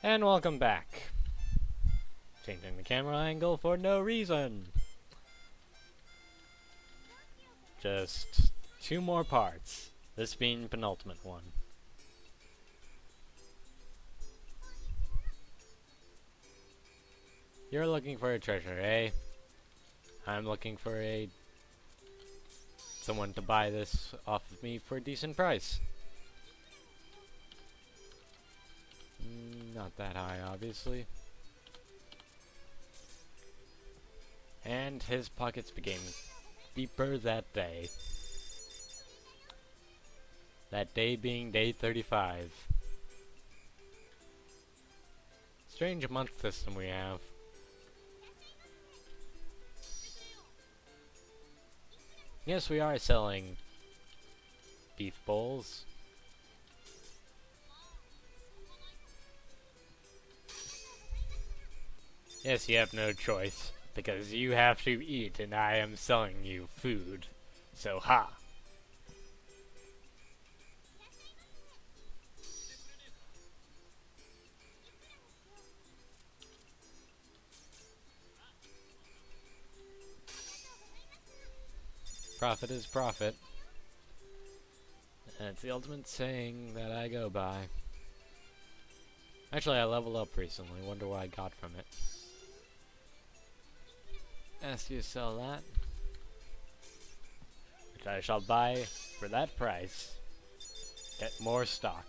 And welcome back. Changing the camera angle for no reason. Just 2 more parts. This being penultimate one. You're looking for a treasure, eh? I'm looking for someone to buy this off of me for a decent price. Not that high, obviously. And his pockets became deeper that day. That day being day 35. Strange month system we have. Yes, we are selling beef bowls. Yes, you have no choice, because you have to eat and I am selling you food. So, ha! Profit is profit. That's the ultimate saying that I go by. Actually, I leveled up recently. Wonder what I got from it. Ask you to sell that, which I shall buy for that price. Get more stock.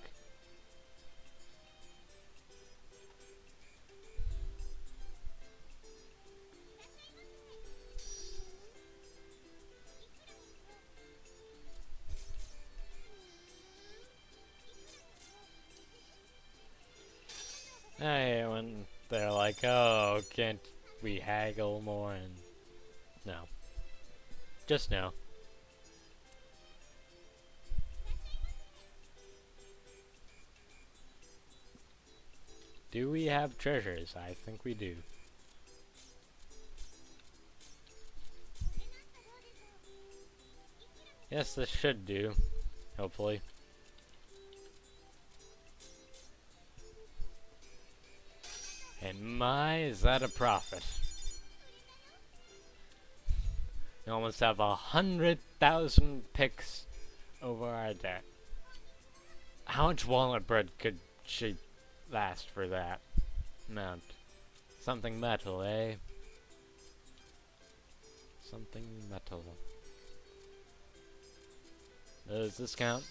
Hey, when they're like, oh, can't we haggle more? And no. Just no. Do we have treasures? I think we do. Yes, this should do. Hopefully. And my, is that a profit? We almost have 100,000 picks over our debt. How much walnut bread could she last for that amount? Something metal, eh? Something metal. Does this count?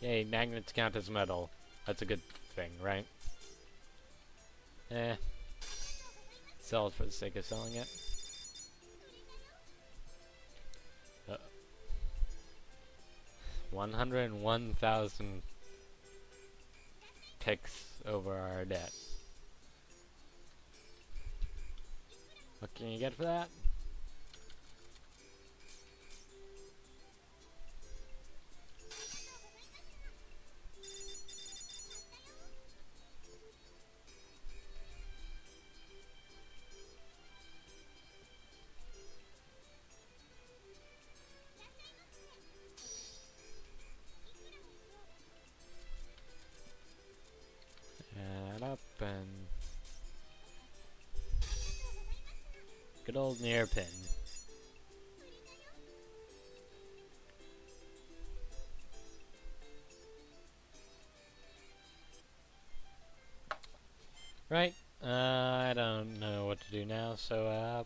Yay, magnets count as metal. That's a good thing, right? Sell it for the sake of selling it. 101,000 ticks over our debt. What can you get for that? And good old near pin. Right, I don't know what to do now, so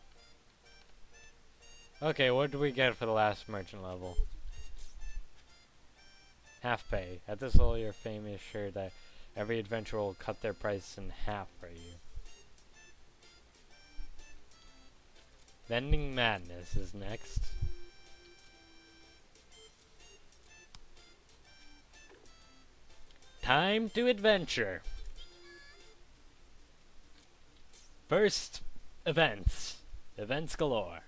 okay, what do we get for the last merchant level? Half pay. At this level, you're famous, sure that every adventurer will cut their price in half for you. Vending Madness is next. Time to adventure. First, events. Events galore.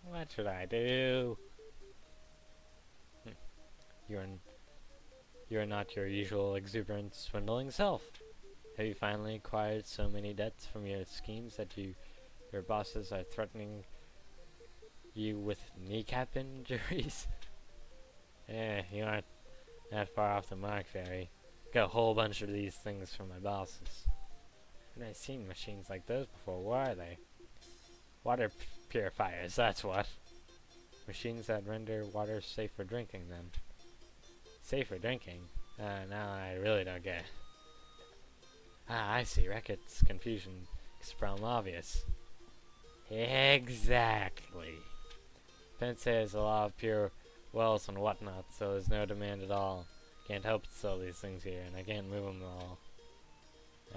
What should I do? You're not your usual exuberant, swindling self. Have you finally acquired so many debts from your schemes that your bosses are threatening you with kneecap injuries? You aren't that far off the mark, Fairy. Got a whole bunch of these things from my bosses. Haven't I seen machines like those before? What are they? Water purifiers, that's what. Machines that render water safe for drinking, then. Safe for drinking? Now I really don't get it. Ah, I see. Recettear's confusion is from obvious. Exactly. Pense has a lot of pure wells and whatnot, so there's no demand at all. Can't help but sell these things here, and I can't move them all.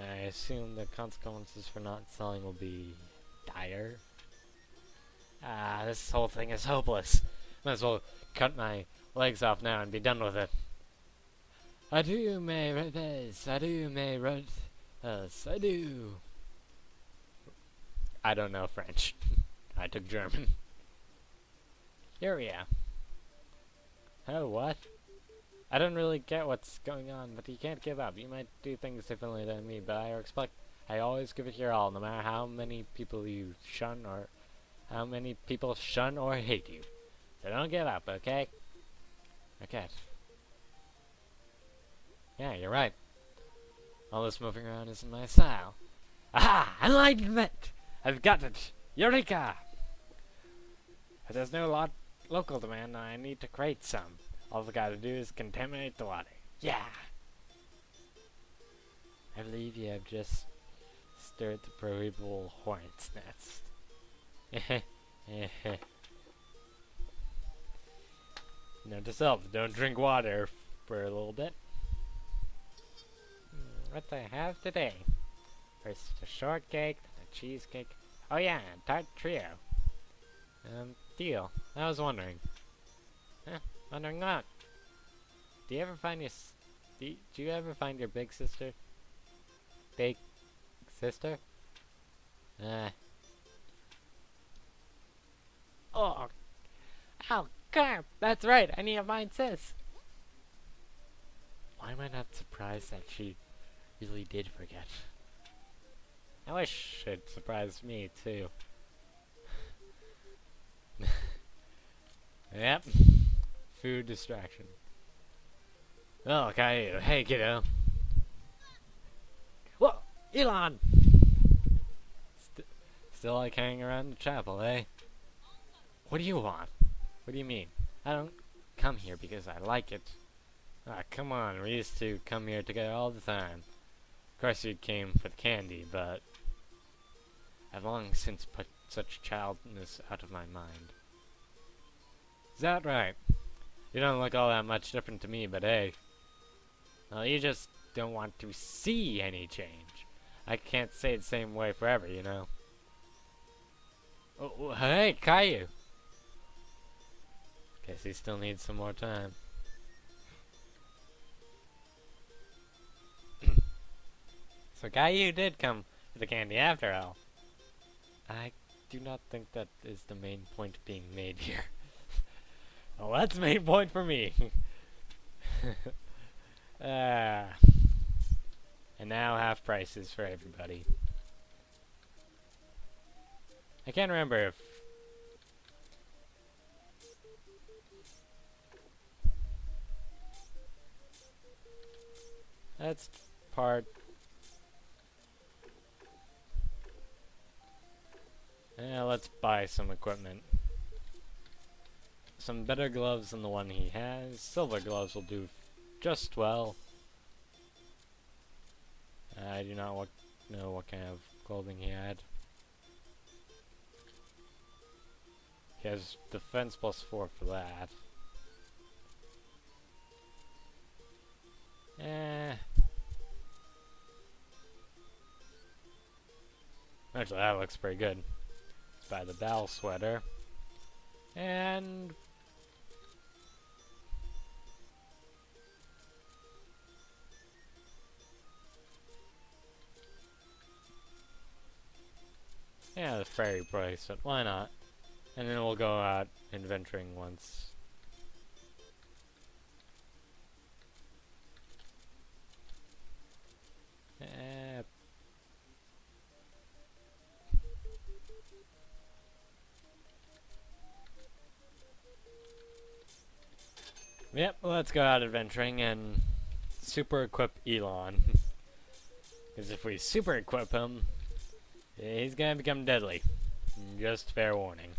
I assume the consequences for not selling will be dire. Ah, this whole thing is hopeless. Might as well cut my legs off now and be done with it. Adieu, mes rêves. Adieu, mes rêves. Adieu. I don't know French. I took German. Here we are. Oh, what? I don't really get what's going on, but you can't give up. You might do things differently than me, but I always give it your all, no matter how many people you shun or how many people shun or hate you. So don't give up, okay? Okay. Yeah, you're right. All this moving around isn't my style. Aha! Enlightenment! I've got it! Eureka! If there's no local demand, I need to create some. All I gotta do is contaminate the water. Yeah! I believe you have just stirred the proverbial hornet's nest. Note to self, don't drink water for a little bit. What do I have today? First a shortcake, then a cheesecake. Oh yeah, and tart trio. Deal. I was wondering. Wondering what? Do you ever find your do you ever find your big sister? Big sister? Oh, Carpe! That's right. I need a mine, sis. Why am I not surprised that she really did forget? I wish it surprised me too. Yep. Food distraction. Oh, Caillou. Hey, kiddo. Whoa! Elan! Still like hanging around the chapel, eh? What do you want? What do you mean? I don't come here because I like it. Ah, come on. We used to come here together all the time. Of course you came for the candy, but I've long since put such childness out of my mind. Is that right? You don't look all that much different to me, but hey. Well, you just don't want to see any change. I can't say it the same way forever, you know. Oh, hey, Caillou! Guess he still needs some more time. So Caillou did come for the candy after all. I do not think that is the main point being made here. Well, that's the main point for me. And now half prices for everybody. I can't remember if that's part. Yeah, let's buy some equipment. Some better gloves than the one he has. Silver gloves will do just well. I do not know what kind of clothing he had. He has defense +4 for that. Actually, that looks pretty good. Let's buy the Bell sweater. And yeah, the fairy bracelet. Why not? And then we'll go out adventuring once. Yep, let's go out adventuring and super equip Elan. Because if we super equip him, he's gonna become deadly. Just fair warning.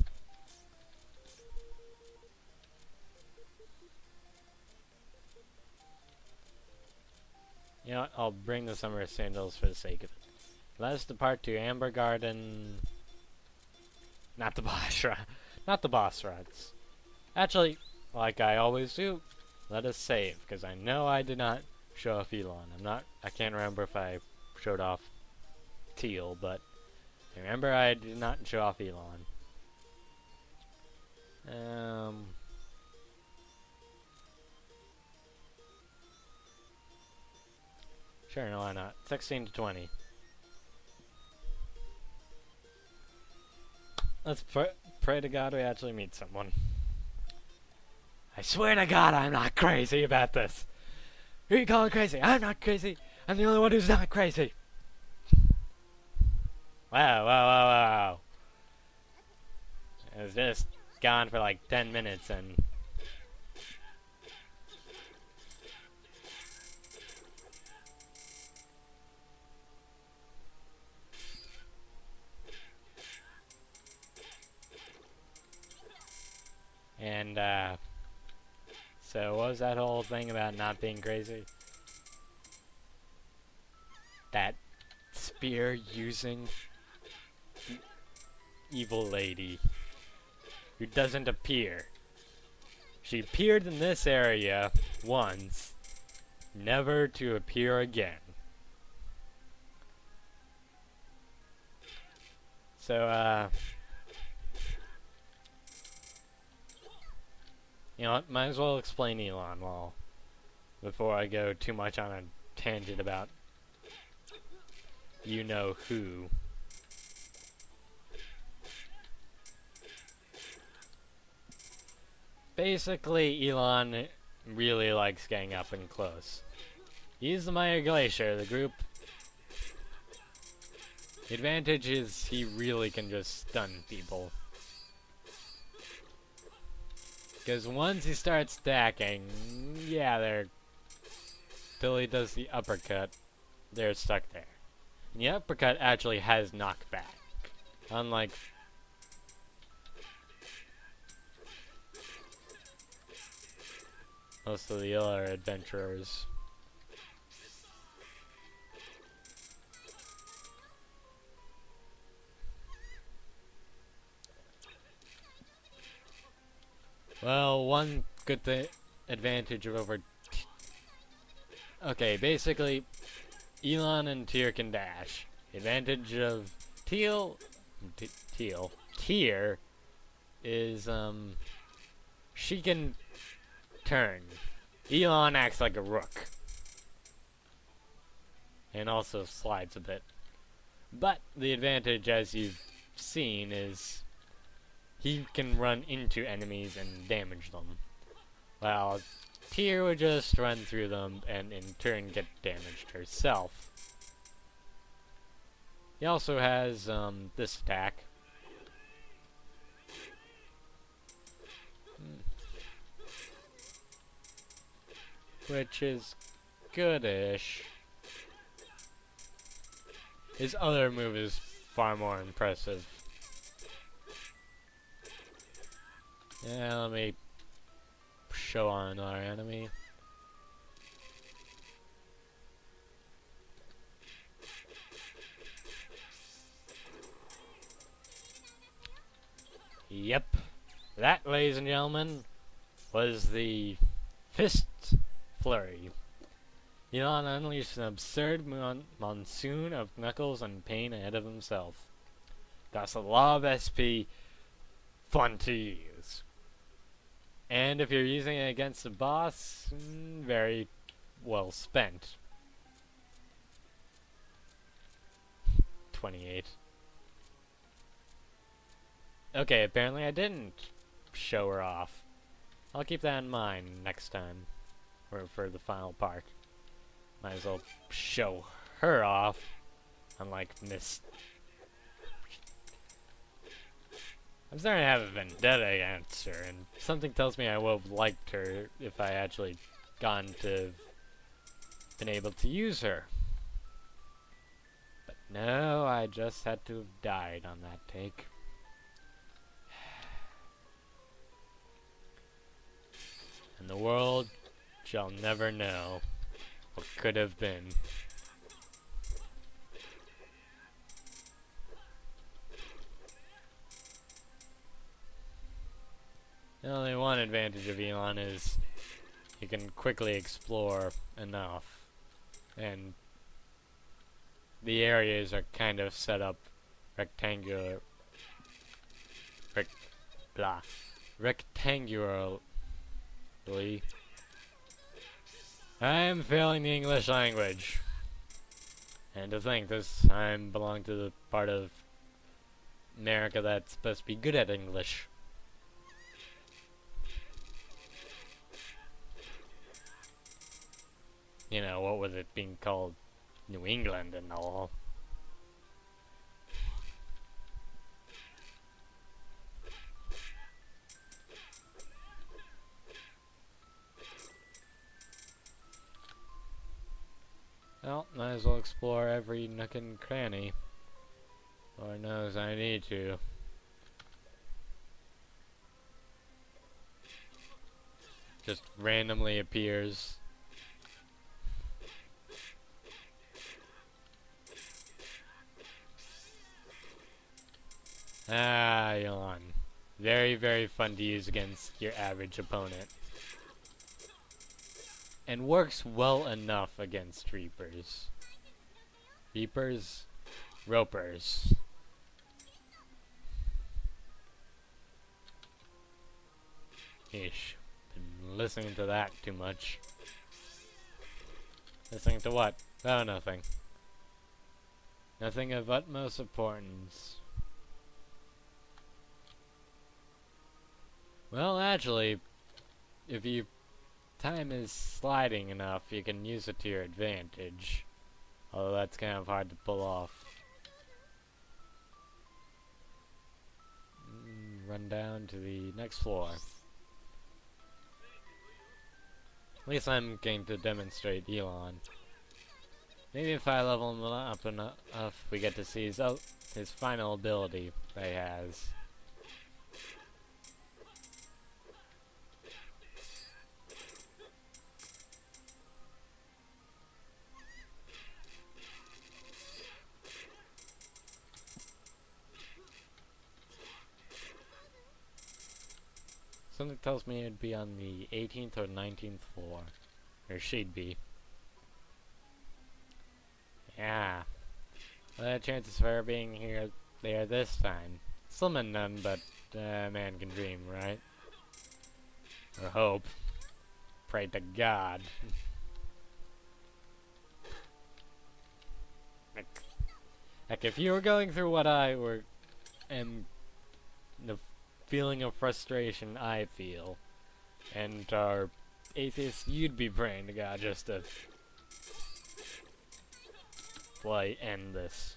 You know what, I'll bring the summer sandals for the sake of it. Let us depart to Amber Garden. Not the boss run. Not the boss runs. Actually, like I always do, let us save, because I know I did not show off Elan. I can't remember if I showed off Teal, but I remember I did not show off Elan. Sure, no, why not? 16 to 20. Let's pray to God we actually meet someone. I swear to God I'm not crazy about this. Who are you calling crazy? I'm not crazy. I'm the only one who's not crazy. Wow, wow, wow, wow. It was just gone for like 10 minutes and... And, so what was that whole thing about not being crazy? That spear using evil lady who doesn't appear. She appeared in this area once, never to appear again. So, you know what, might as well explain Elan before I go too much on a tangent about you know who. Basically, Elan really likes getting up and close. He's the Maya Glacier, the group. The advantage is he really can just stun people. Because once he starts stacking, yeah, they're... till he does the uppercut, they're stuck there. And the uppercut actually has knockback. Unlike... most of the other adventurers. Well, one good advantage over... okay, basically, Elan and Tear can dash. The advantage of Tear is, she can turn. Elan acts like a rook. And also slides a bit. But the advantage, as you've seen, is he can run into enemies and damage them, while Tear would just run through them and in turn get damaged herself. He also has this attack. Which is goodish. His other move is far more impressive. Yeah, let me show on another enemy. Yep. That, ladies and gentlemen, was the Fist Flurry. Elan unleashed an absurd monsoon of knuckles and pain ahead of himself. That's a lot of SP, fun to use. And if you're using it against a boss, very well spent. 28. Okay, apparently I didn't show her off. I'll keep that in mind next time, or for the final part. Might as well show her off, unlike Miss... I'm starting to have a vendetta against her, and something tells me I would have liked her if I actually gotten to been able to use her. But no, I just had to have died on that take. And the world shall never know what could have been. The only one advantage of Elan is you can quickly explore enough, and the areas are kind of set up rectangularly. I am failing the English language. And to think this, I belong to the part of America that's supposed to be good at English. You know, what with it being called New England and all. Well, might as well explore every nook and cranny. Lord knows I need to. Just randomly appears. Ah, Elan. Very, very fun to use against your average opponent. And works well enough against Reapers. Reapers? Ropers. Ish. Been listening to that too much. Listening to what? Oh, nothing. Nothing of utmost importance. Well, actually, if you time is sliding enough, you can use it to your advantage. Although that's kind of hard to pull off. Run down to the next floor. At least I'm going to demonstrate Elan. Maybe if I level him up enough, we get to see his final ability that he has. Something tells me it'd be on the 18th or 19th floor. Or she'd be. Yeah. Well, the chances of her being there this time. Slim and none, but man can dream, right? Or hope. Pray to God. Heck, if you were going through what I am, the feeling of frustration I feel, and are atheists, you'd be praying to God just to end this.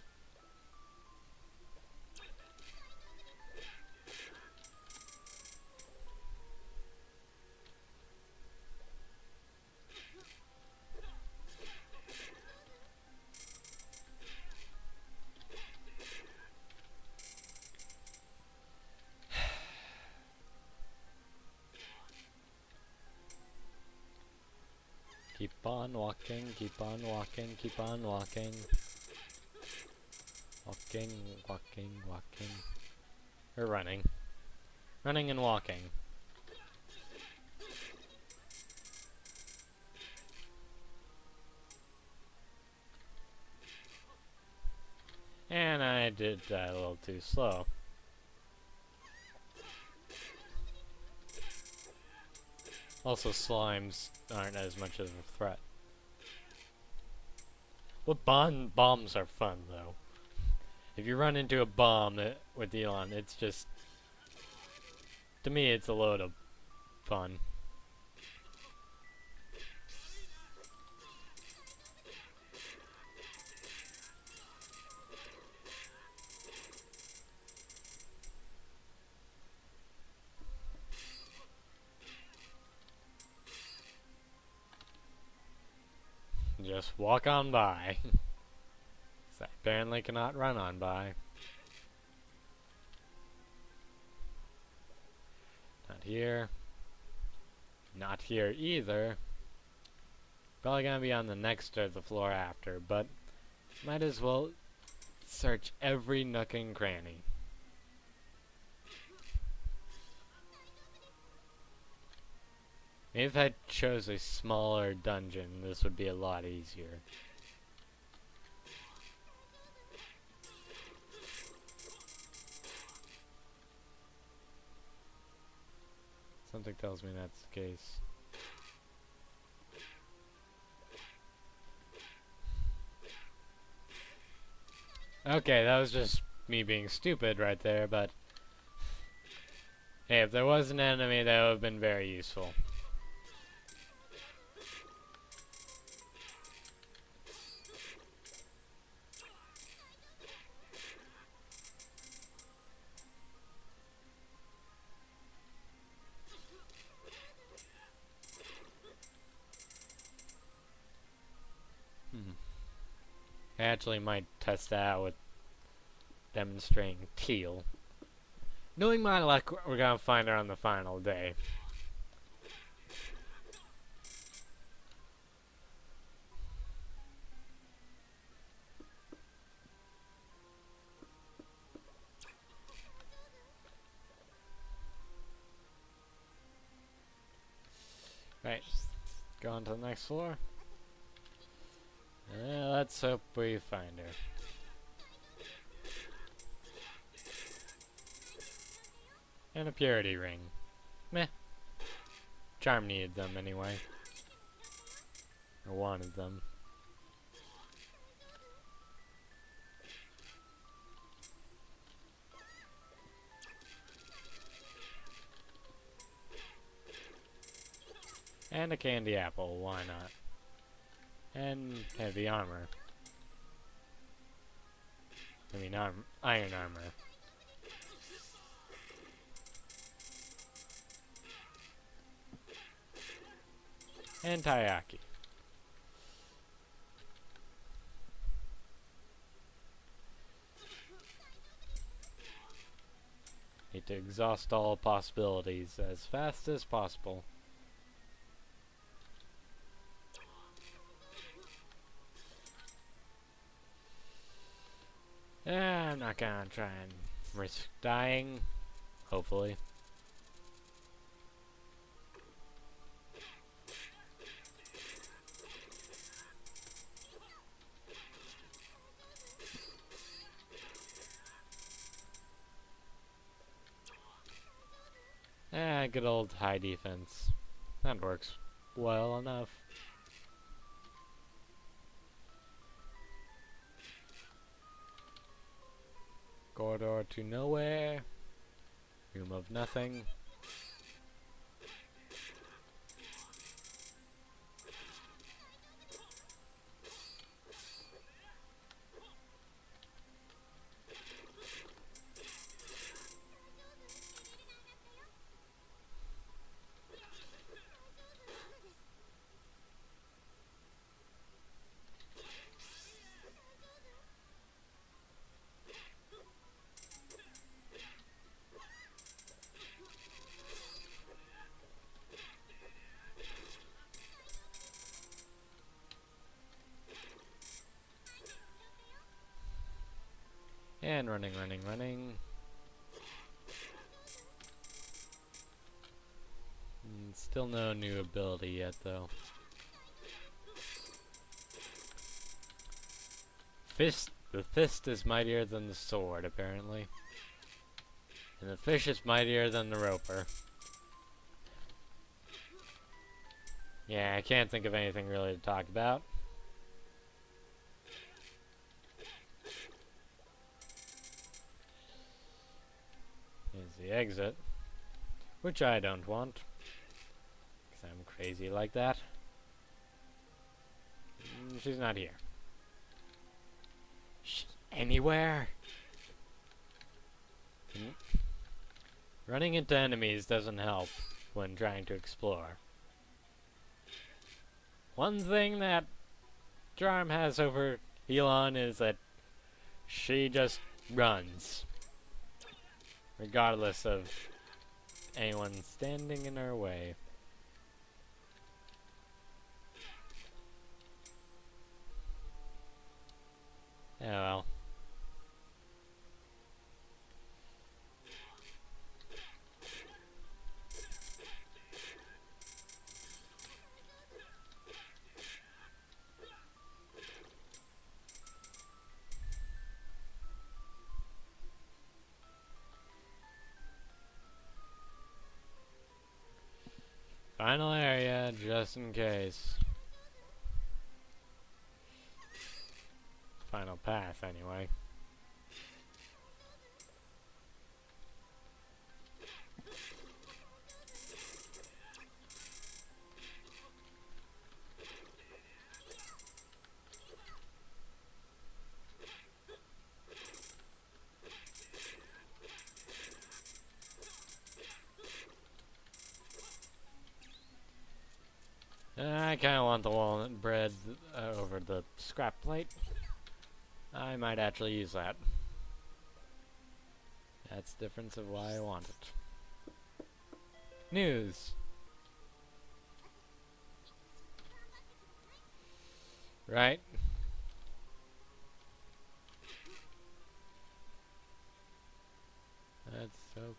Keep on walking, keep on walking, keep on walking. Walking, walking, walking. Or running. Running and walking. And I did that a little too slow. Also, slimes aren't as much of a threat. What bombs are fun, though. If you run into a bomb with Elan, it's just... to me, it's a load of fun. just walk on by. 'Cause I apparently cannot run on by. Not here. Not here either. Probably gonna be on the next or the floor after, but might as well search every nook and cranny. Maybe if I chose a smaller dungeon, this would be a lot easier. Something tells me that's the case. Okay, that was just me being stupid right there, but hey, if there was an enemy, that would have been very useful. I actually might test that out with demonstrating teal. Knowing my luck, we're gonna find her on the final day. Right, go on to the next floor. Let's hope we find her. And a purity ring. Meh. Charme needed them anyway. Or wanted them. And a candy apple, why not? And heavy armor. I mean, iron armor. And taiyaki. Need to exhaust all possibilities as fast as possible. I'm not gonna try and risk dying, hopefully. Good old high defense. That works well enough. Corridor to nowhere. Room of nothing. And running. Still no new ability yet, though. The fist is mightier than the sword, apparently. And the fish is mightier than the roper. Yeah, I can't think of anything really to talk about. Here's the exit. Which I don't want. Because I'm crazy like that. She's not here. She's anywhere? Running into enemies doesn't help when trying to explore. One thing that Charme has over Elan is that she just runs, regardless of anyone standing in her way. Oh well. Final area, just in case. Final path, anyway. I kinda want the walnut bread over the scrap plate. I might actually use that. That's the difference of why I want it. News! Right? That's so...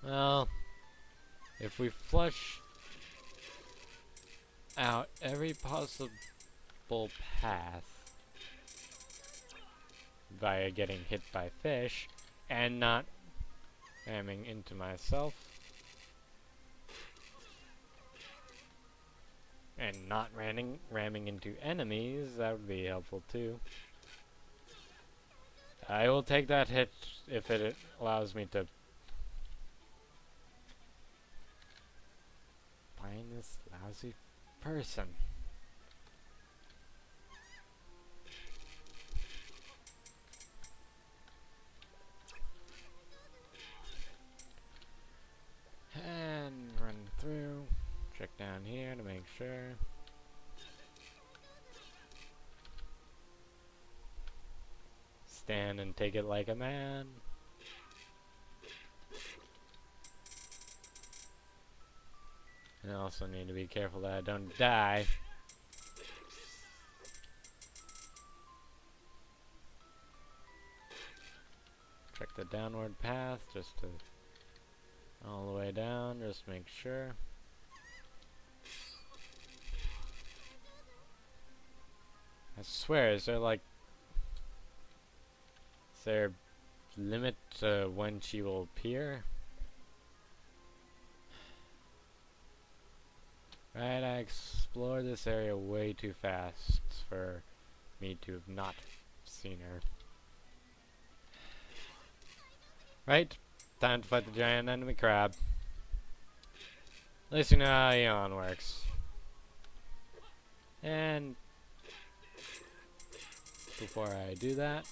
Well, if we flush out every possible path via getting hit by fish and not ramming into myself and not ramming into enemies, that would be helpful too. I will take that hit if it allows me to find this lousy person. And run through. Check down here to make sure. Stand and take it like a man. I also need to be careful that I don't die. Check the downward path just to all the way down, just make sure. I swear, is there like... Is there a limit to when she will appear? Right, I explored this area way too fast for me to have not seen her. Right, time to fight the giant enemy crab. At least you know how Elan works. And before I do that,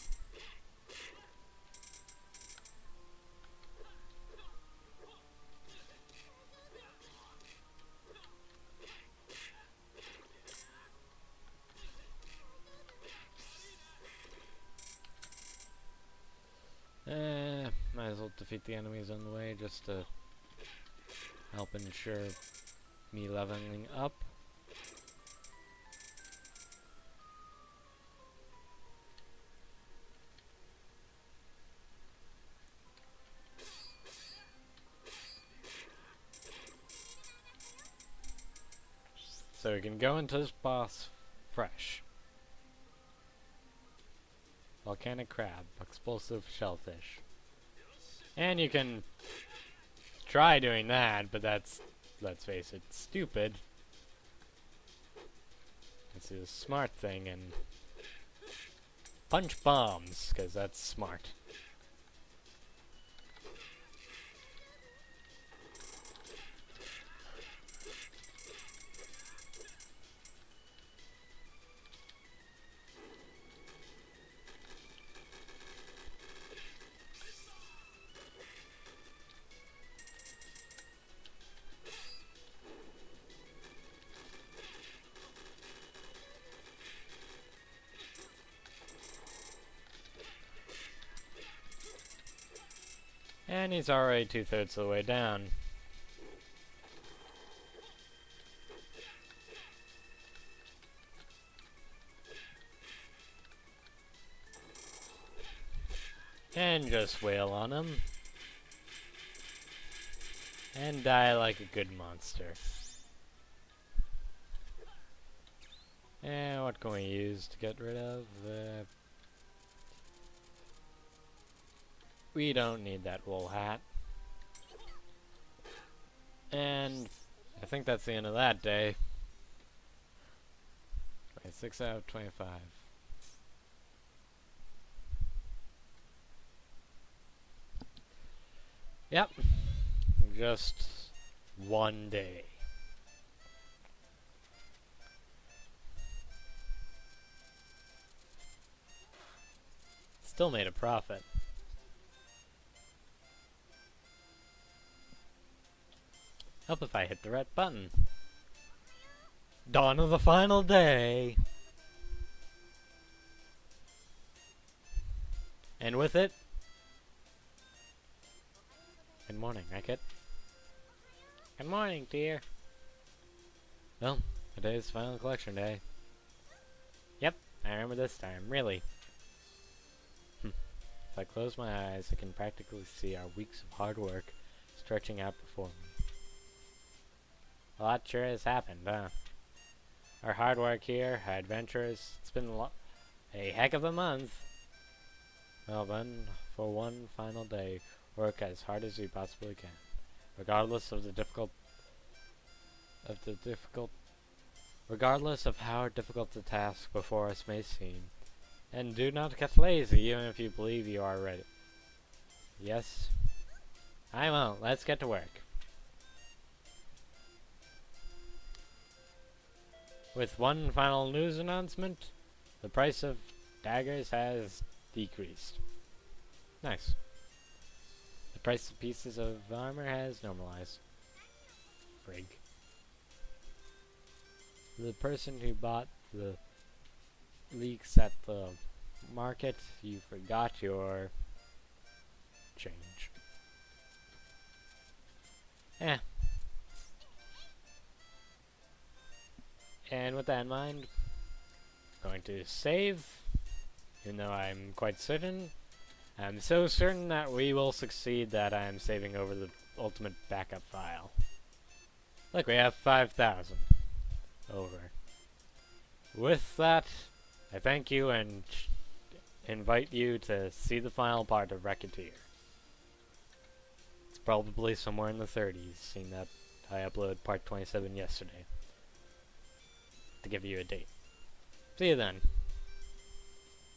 might as well defeat the enemies on the way just to help ensure me leveling up. So we can go into this boss fresh. Volcanic crab, explosive shellfish. And you can try doing that, but that's, let's face it, stupid. Let's do the smart thing and punch bombs, because that's smart. And he's already 2/3 of the way down. And just wail on him. And die like a good monster. And what can we use to get rid of? We don't need that wool hat. And I think that's the end of that day. 26 out of 25. Yep. Just one day. Still made a profit. Help if I hit the red button. Dawn of the final day. And with it, good morning, Recettear. Good morning, dear. Well, today's final collection day. Yep, I remember this time, really. If I close my eyes, I can practically see our weeks of hard work stretching out before me. A lot sure has happened, huh? Our hard work here, our adventures, it's been a heck of a month. Well then, for one final day, work as hard as we possibly can, regardless of regardless of how difficult the task before us may seem. And do not get lazy, even if you believe you are ready. Yes? I won't. Let's get to work. With one final news announcement, the price of daggers has decreased. Nice. The price of pieces of armor has normalized. Frig. The person who bought the leaks at the market, you forgot your change. Eh. And with that in mind, I'm going to save, even though I'm quite certain. I'm so certain that we will succeed that I'm saving over the ultimate backup file. Look, we have 5,000 over. With that, I thank you and invite you to see the final part of Recettear. It's probably somewhere in the 30s, seeing that I uploaded part 27 yesterday. To give you a date. See you then.